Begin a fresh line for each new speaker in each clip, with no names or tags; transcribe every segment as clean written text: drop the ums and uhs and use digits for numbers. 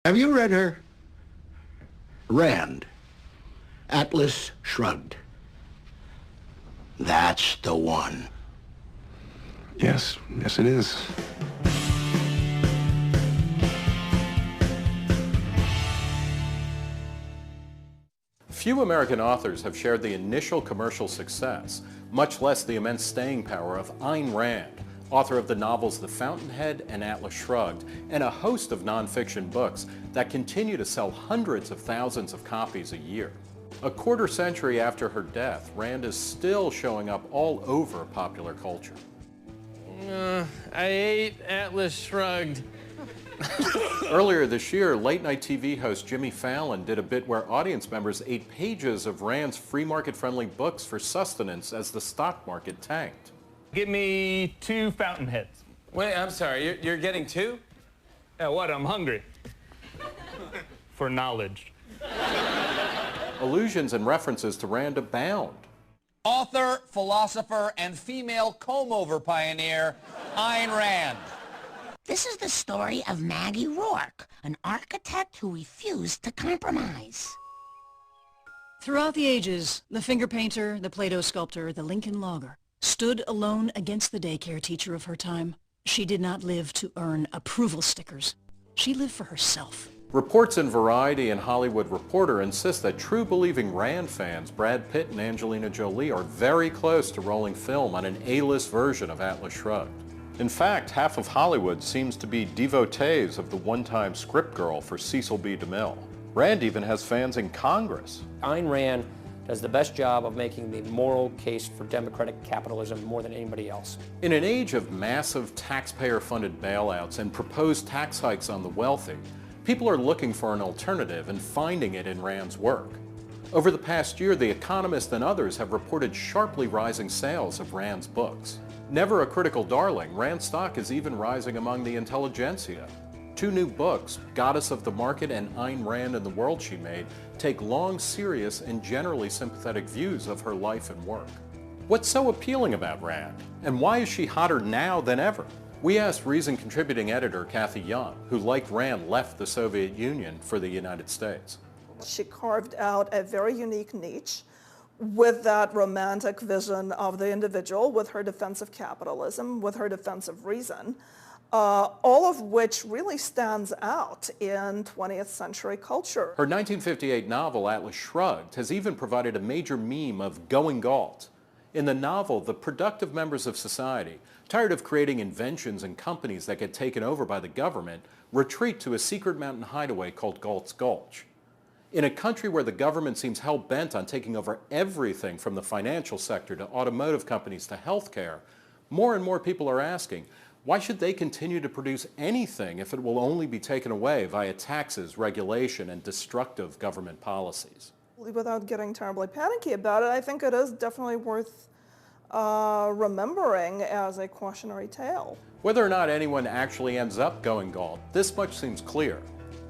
Have you read her? Rand. Atlas Shrugged. That's the one.
Yes, yes it is.
Few American authors have shared the initial commercial success, much less the immense staying power of Ayn Rand, author of the novels The Fountainhead and Atlas Shrugged, and a host of nonfiction books that continue to sell hundreds of thousands of copies a year. A quarter century after her death, Rand is still showing up all over popular culture.
I ate Atlas Shrugged.
Earlier this year, late-night TV host Jimmy Fallon did a bit where audience members ate pages of Rand's free market-friendly books for sustenance as the stock market tanked.
Give me 2 Fountainheads.
Wait, I'm sorry, you're getting 2?
Yeah, what? I'm hungry. For knowledge.
Allusions and references to Rand abound.
Author, philosopher, and female comb-over pioneer, Ayn Rand.
This is the story of Maggie Rourke, an architect who refused to compromise.
Throughout the ages, the finger painter, the Play-Doh sculptor, the Lincoln logger stood alone against the daycare teacher of her time. She did not live to earn approval stickers. She lived for herself.
Reports in Variety and Hollywood Reporter insist that true-believing Rand fans, Brad Pitt and Angelina Jolie, are very close to rolling film on an A-list version of Atlas Shrugged. In fact, half of Hollywood seems to be devotees of the one-time script girl for Cecil B. DeMille. Rand even has fans in Congress.
Ayn Rand does the best job of making the moral case for democratic capitalism more than anybody else.
In an age of massive taxpayer-funded bailouts and proposed tax hikes on the wealthy, people are looking for an alternative and finding it in Rand's work. Over the past year, The Economist and others have reported sharply rising sales of Rand's books. Never a critical darling, Rand's stock is even rising among the intelligentsia. 2 new books, Goddess of the Market and Ayn Rand and the World She Made, take long, serious, and generally sympathetic views of her life and work. What's so appealing about Rand? And why is she hotter now than ever? We asked Reason contributing editor Kathy Young, who, like Rand, left the Soviet Union for the United States.
She carved out a very unique niche with that romantic vision of the individual, with her defense of capitalism, with her defense of reason, all of which really stands out in 20th century culture.
Her 1958 novel, Atlas Shrugged, has even provided a major meme of going galt. In the novel, the productive members of society, tired of creating inventions and companies that get taken over by the government, retreat to a secret mountain hideaway called Galt's Gulch. In a country where the government seems hell-bent on taking over everything from the financial sector to automotive companies to healthcare, more and more people are asking, why should they continue to produce anything if it will only be taken away via taxes, regulation, and destructive government policies?
Without getting terribly panicky about it, I think it is definitely worth remembering as a cautionary tale.
Whether or not anyone actually ends up going galt, this much seems clear.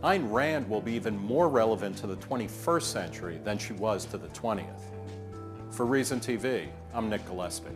Ayn Rand will be even more relevant to the 21st century than she was to the 20th. For Reason TV, I'm Nick Gillespie.